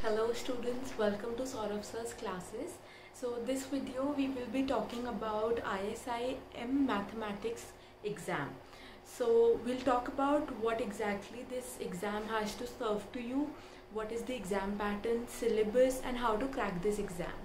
Hello students, welcome to Saurabh Sir's classes. So this video we will be talking about ISI M Mathematics exam. So we'll talk about what exactly this exam has to serve to you, what is the exam pattern, syllabus and how to crack this exam.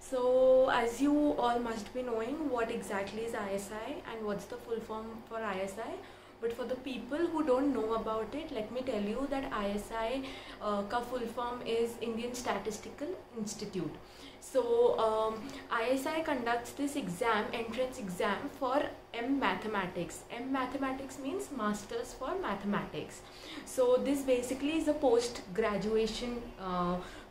So as you all must be knowing what exactly is ISI and what's the full form for ISI. But for the people who don't know about it, let me tell you that ISI का full form is Indian Statistical Institute. So ISI conducts this exam, entrance exam for M Mathematics. M Mathematics means Masters for Mathematics. So this basically is a post-graduation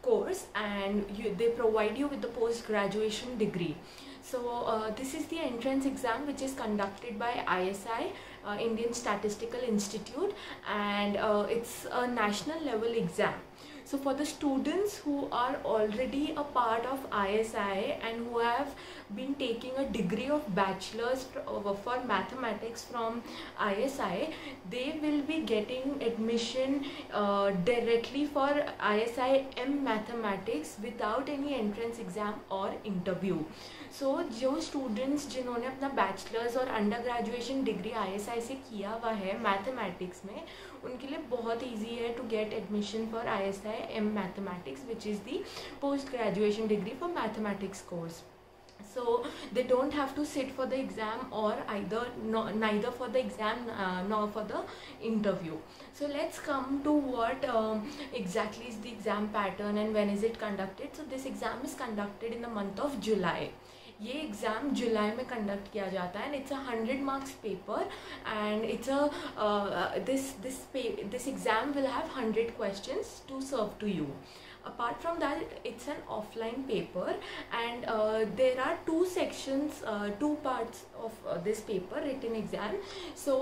course, and they provide you with the post-graduation degree. So this is the entrance exam which is conducted by ISI, Indian Statistical Institute, and it's a national level exam. So for the students who are already a part of ISI and who have been taking a degree of bachelor's for mathematics from ISI, they will be getting admission directly for ISI M Mathematics without any entrance exam or interview. So जो students जिन्होंने अपना bachelors और under graduation degree ISI से किया हुआ है mathematics में, उनके लिए बहुत ईजी है to get admission for ISI M Mathematics, which is the post graduation degree for mathematics course. So they don't have to sit for the exam or neither for the exam nor for the interview. So let's come to what exactly is the exam pattern and when is it conducted. So this exam is conducted in the month of July. ये exam जुलाई में conduct किया जाता है and it's 100 marks paper and it's this exam will have 100 questions to serve to you. Apart from that, it's an offline paper, and there are two sections, two parts of this paper written exam. So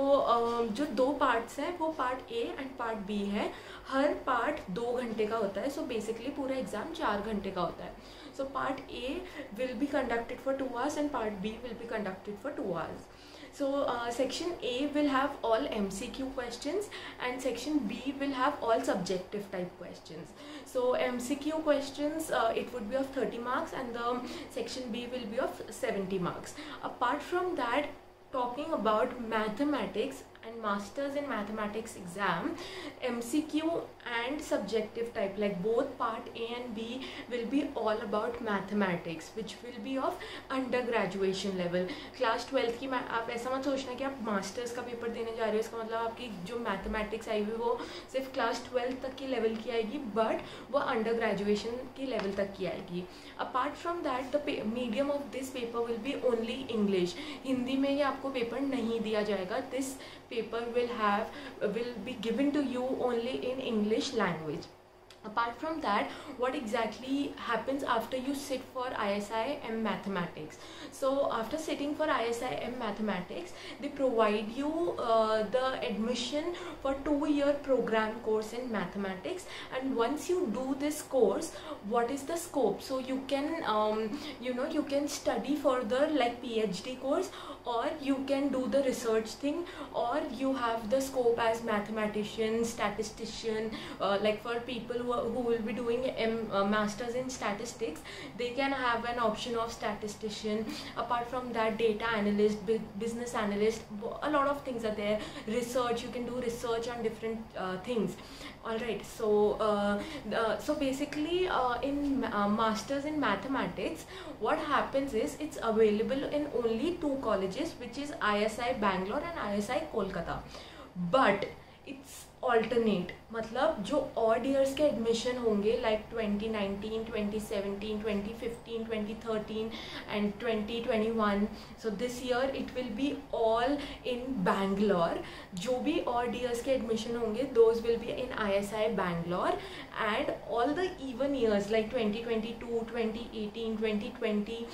जो दो parts है वो part A and part B है. हर part 2 घंटे का होता है. So basically पूरा exam 4 घंटे का होता है. So part A will be conducted for 2 hours and part B will be conducted for 2 hours. So section A will have all MCQ questions and section B will have all subjective type questions. So MCQ questions, it would be of 30 marks and the section B will be of 70 marks. Apart from that, talking about mathematics and masters in mathematics exam, MCQ and subjective type, like both part A and B will be all about mathematics, which will be of under graduation level. Class 12th की आप ऐसा मत सोचना कि आप masters का paper देने जा रहे हो, इसका मतलब आपकी जो मैथमेटिक्स आई हुई वो सिर्फ क्लास 12th तक की लेवल की आएगी, बट वो अंडर ग्रेजुएशन की लेवल तक की आएगी. Apart from that the medium of this paper will be only English. Hindi में ये आपको पेपर नहीं दिया जाएगा. This paper will be given to you only in English language. Apart from that, what exactly happens after you sit for ISI M Mathematics? So after sitting for ISI M Mathematics, they provide you the admission for 2-year program course in mathematics, and once you do this course, what is the scope? So you can you can study further like PhD course, or you can do the research thing, or you have the scope as mathematician, statistician, like for people who will be doing masters in statistics, they can have an option of statistician. Apart from that, data analyst, business analyst, a lot of things are there. Research, you can do research on different things. Alright, so basically in masters in mathematics, what happens is it's available in only 2 colleges, which is ISI Bangalore and ISI Kolkata, but it's alternate. मतलब जो odd years के admission होंगे like 2019, 2017, 2015, 2013 and 2021, so this year it will be all in Bangalore. जो भी odd years के admission होंगे, those will be in ISI Bangalore, and all the even years like 2022, 2018, 2020,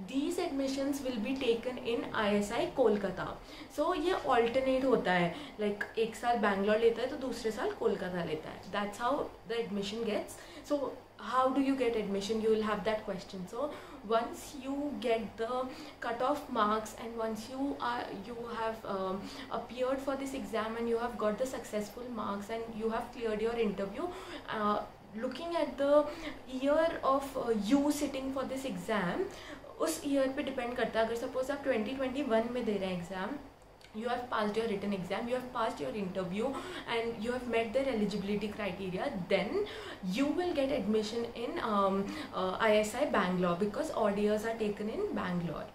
these admissions will be taken in ISI Kolkata. So ये alternate होता है, like एक साल Bangalore लेता है तो दूसरे साल कोलकाता लेता है. That's how the admission gets. So how do you get admission? You will have that question. So once you get the cutoff marks and once you have appeared for this exam and you have got the successful marks and you have cleared your interview, looking at the year of you sitting for this exam, उस year पे depend करता है. अगर suppose आप 2021 में दे रहे हैं exam, you have passed your written exam, you have passed your interview, and you have met their eligibility criteria, then you will get admission in ISI Bangalore, because odd years are taken in Bangalore.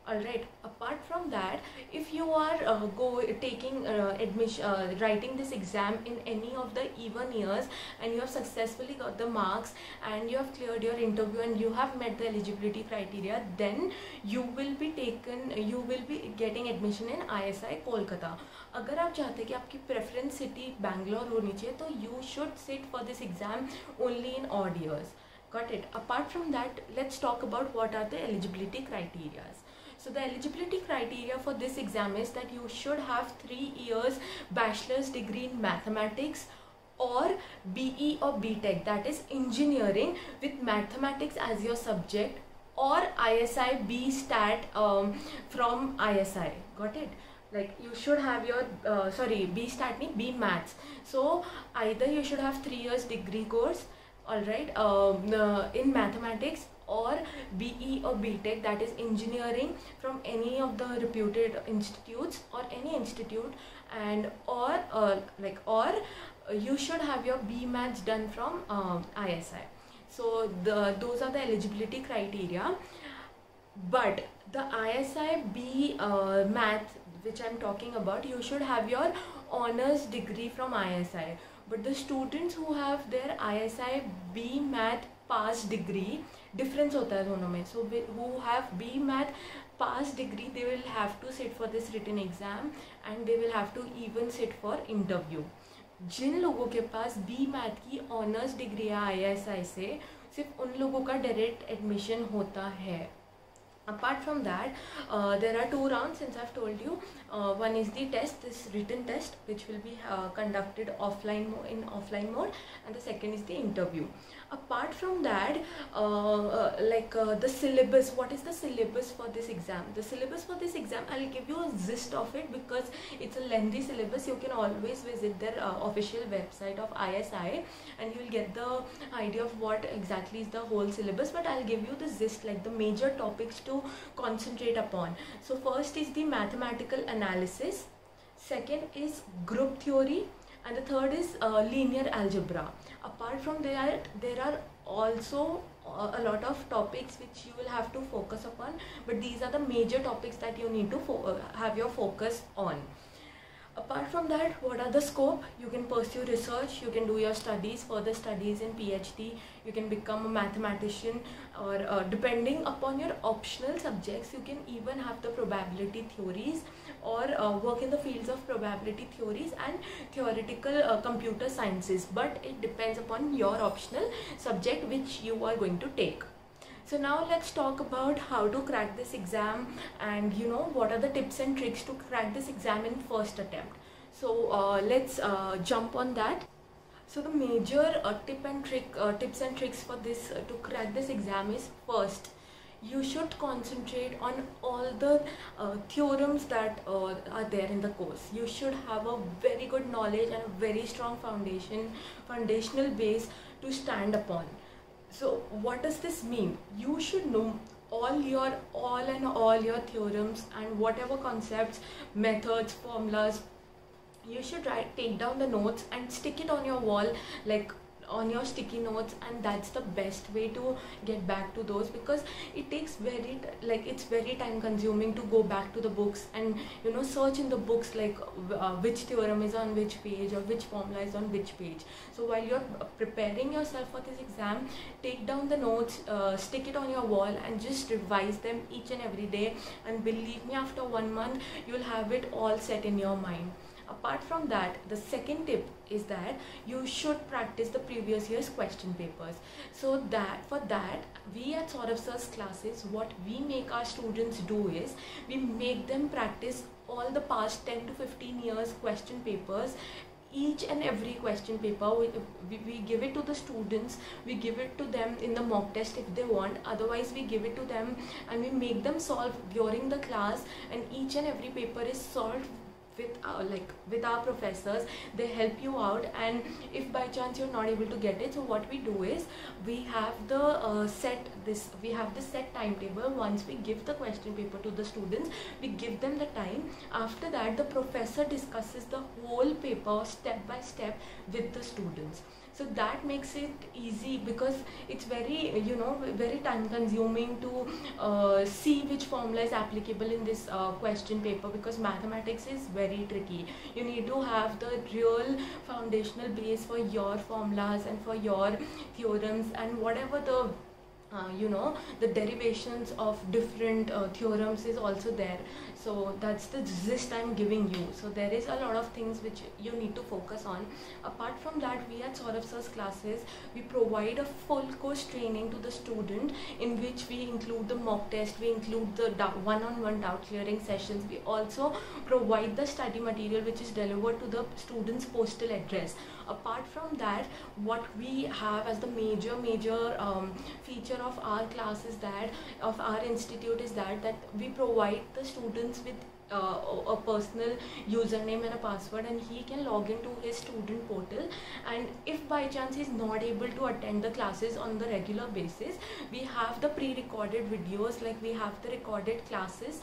Alright, apart from that, if you are writing this exam in any of the even years, and you have successfully got the marks, and you have cleared your interview, and you have met the eligibility criteria, then you will be getting admission in ISI Kolkata. अगर आप चाहते हैं कि आपकी preference city Bangalore होनी चाहिए, तो you should sit for this exam only in odd years. Got it? Apart from that, let's talk about what are the eligibility criteria. So the eligibility criteria for this exam is that you should have 3 years bachelor's degree in mathematics or BE or BTech, that is engineering with mathematics as your subject, or ISI B Stat from ISI. Got it? Like you should have your B Stat mean B Maths. So either you should have 3 years degree course, alright, in mathematics, or BE or BTech, that is engineering from any of the reputed institutes or any institute, and or you should have your B Maths done from ISI. So those are the eligibility criteria. But the ISI B Math which I am talking about, you should have your honors degree from ISI. But the students who have their ISI B Math pass degree, difference होता है दोनों में. So who have B Math pass degree, they will have to sit for this written exam, and they will have to even sit for interview. जिन लोगों के पास B Math की honours degree है ISI से, सिर्फ उन लोगों का डायरेक्ट एडमिशन होता है. Apart from that, there are 2 rounds, since I've told you. One is the test, this written test, which will be conducted in offline mode, and the second is the interview. Apart from that, the syllabus, what is the syllabus for this exam? The syllabus for this exam, I'll give you a gist of it because it's a lengthy syllabus. You can always visit their official website of ISI, and you will get the idea of what exactly is the whole syllabus, but I'll give you the gist, like the major topics to concentrate upon. So first is the mathematical analysis, second is group theory, and the third is linear algebra. Apart from that, there are also a lot of topics which you will have to focus upon, but these are the major topics that you need to have your focus on. Apart from that, what are the scope? You can pursue research, you can do your studies, further studies in PhD, you can become a mathematician, or depending upon your optional subjects, you can even have the probability theories, or work in the fields of probability theories and theoretical computer sciences, but it depends upon your optional subject which you are going to take. So now let's talk about how to crack this exam, and what are the tips and tricks to crack this exam in first attempt. So let's jump on that. So the major tips and tricks for this to crack this exam is, first, you should concentrate on all the theorems that are there in the course. You should have a very good knowledge and a very strong foundational base to stand upon. So what does this mean? You should know all your theorems and whatever concepts, methods, formulas. You should take down the notes and stick it on your wall, like on your sticky notes, and that's the best way to get back to those, because it takes it's very time consuming to go back to the books and search in the books like which theorem is on which page or which formula is on which page. So while you're preparing yourself for this exam, take down the notes, stick it on your wall, and just revise them each and every day, and believe me, after 1 month you'll have it all set in your mind. Apart from that, the second tip is that you should practice the previous year's question papers. So for that, we at Saurav Sir's classes, what we make our students do is, we make them practice all the past 10 to 15 years question papers. Each and every question paper, we give it to the students, we give it to them in the mock test if they want, otherwise we give it to them and we make them solve during the class, and each and every paper is solved with our professors. They help you out, and if by chance you're not able to get it, so what we do is we have the set timetable. Once we give the question paper to the students, we give them the time. After that, the professor discusses the whole paper step by step with the students. So that makes it easy, because it's very, very time consuming to see which formula is applicable in this question paper, because mathematics is very tricky. You need to have the real foundational base for your formulas and for your theorems, and whatever the the derivations of different theorems is also there. So that's the gist I'm giving you. So there is a lot of things which you need to focus on. Apart from that, we at Saurabh sir's classes, we provide a full course training to the student, in which we include the mock test, we include the one-on-one doubt clearing sessions. We also provide the study material which is delivered to the student's postal address. Apart from that, what we have as the major feature of our class is that, of our institute, is that we provide the students with a personal username and a password, and he can log into his student portal. And if by chance he's not able to attend the classes on the regular basis, we have the pre-recorded videos, like we have the recorded classes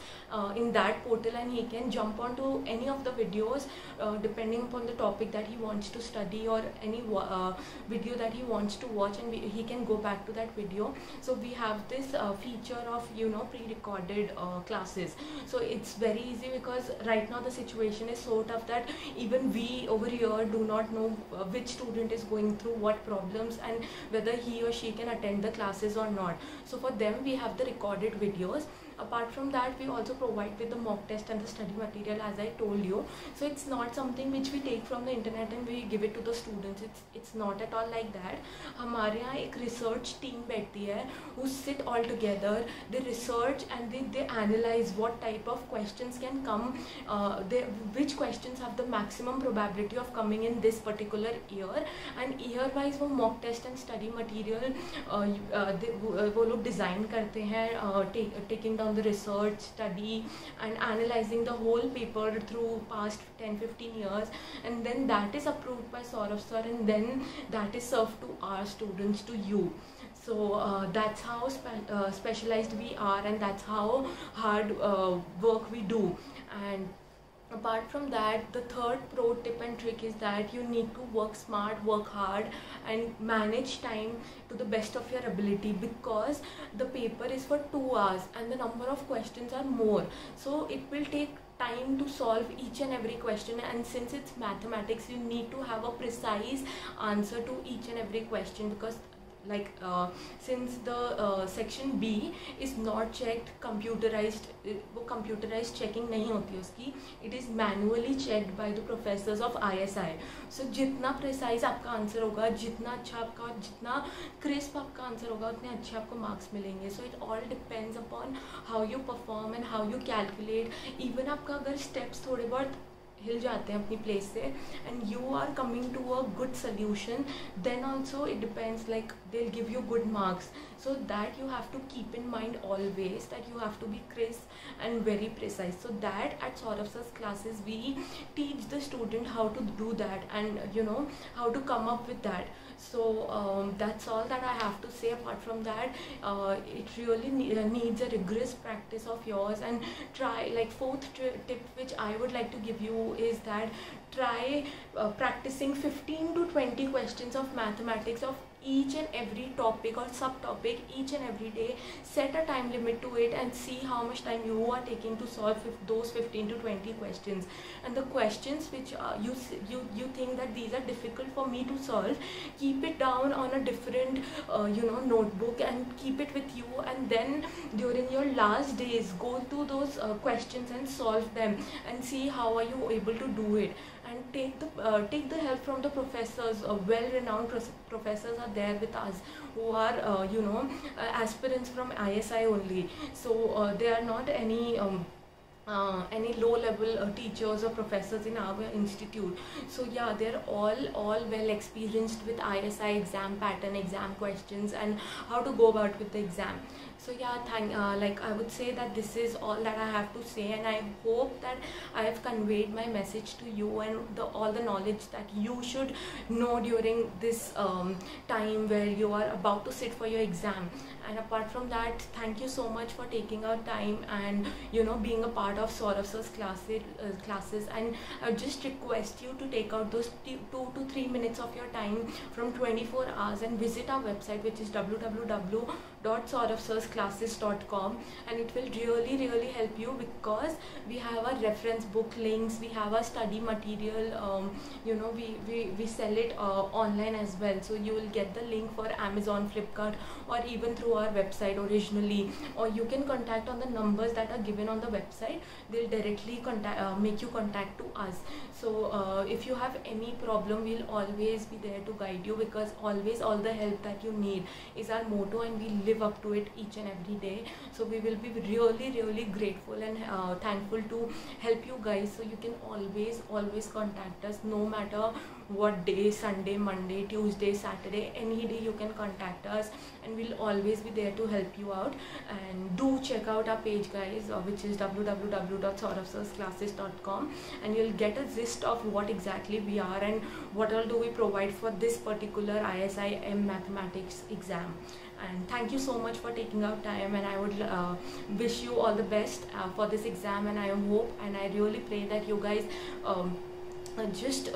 in that portal, and he can jump onto any of the videos depending upon the topic that he wants to study, or any video that he wants to watch, and he can go back to that video. So we have this feature of pre-recorded classes. So it's very easy, because right now the situation is so tough that even we over here do not know which student is going through what problems, and whether he or she can attend the classes or not. So for them, we have the recorded videos. Apart from that, we also provide with the mock test and the study material, as I told you. So it's not something which we take from the internet and we give it to the students. It's not at all like that. हमारे यहाँ एक research team बैठती है, who sit all together. They research and they analyze what type of questions can come, which questions have the maximum probability of coming in this particular year, and year wise वो mock test and study material वो लोग design करते हैं, taking on the research, study, and analyzing the whole paper through past 10-15 years, and then that is approved by Saurabh sir, and then that is served to our students, to you. So that's how specialized we are, and that's how hard work we do. And apart from that, the third pro tip and trick is that you need to work smart, work hard, and manage time to the best of your ability, because the paper is for 2 hours and the number of questions are more. So it will take time to solve each and every question, and since it's mathematics, you need to have a precise answer to each and every question, because since the section B is not checked, computerized, वो computerized checking नहीं होती उसकी, it is manually checked by the professors of ISI. So जितना precise आपका answer होगा, जितना अच्छा आपका, जितना crisp आपका आंसर होगा, उतने अच्छे आपको marks मिलेंगे. So it all depends upon how you perform and how you calculate. Even आपका अगर steps थोड़े बहुत हिल जाते हैं अपनी प्लेस से, and you are coming to a good solution, then also it depends, like they'll give you good marks. So that you have to keep in mind always, that you have to be crisp and very precise. So that at Saurabh sir's classes, we teach the student how to do that, and how to come up with that. So that's all that I have to say. Apart from that, it really needs a rigorous practice of yours, and try, like fourth tip which I would like to give you is that try practicing 15 to 20 questions of mathematics of each and every topic or subtopic each and every day. Set a time limit to it and see how much time you are taking to solve those 15 to 20 questions. And the questions which you think that these are difficult for me to solve, keep it down on a different notebook and keep it with you, and then during your last days go through those questions and solve them, and see how are you able to do it. And take the help from the professors. Well-renowned professors are there with us, who are aspirants from ISI only. So they are not any any low level teachers or professors in our institute. So yeah, they're all well experienced with ISI exam pattern, exam questions, and how to go about with the exam. So yeah, like I would say that this is all that I have to say, and I hope that I have conveyed my message to you and all the knowledge that you should know during this time where you are about to sit for your exam. And apart from that, thank you so much for taking our time and being a part of Saurav sir's classes. And I just request you to take out those 2 to 3 minutes of your time from 24 hours and visit our website, which is www.sauravsirsclasses.com, and it will really help you, because we have our reference book links, we have our study material, we sell it online as well. So you will get the link for Amazon, Flipkart, or even through our website originally, or you can contact on the numbers that are given on the website. They'll directly make you contact to us. So if you have any problem, we'll always be there to guide you, because always all the help that you need is our motto, and we live up to it each and every day. So we will be really grateful and thankful to help you guys. So you can always contact us, no matter what day, Sunday, Monday, Tuesday, Saturday, any day you can contact us, and we'll always be there to help you out. And do check out our page, guys, which is www.sauravsirsclasses.com, and you'll get a gist of what exactly we are and what all do we provide for this particular ISIM mathematics exam. And thank you so much for taking out time, and I would wish you all the best for this exam, and I hope and I really pray that you guys just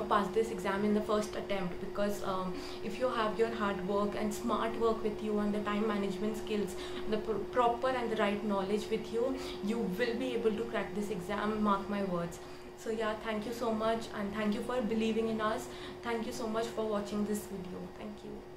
pass this exam in the first attempt, because if you have your hard work and smart work with you, and the time management skills, the proper and the right knowledge with you, you will be able to crack this exam, mark my words. So yeah, thank you so much, and thank you for believing in us. Thank you so much for watching this video. Thank you.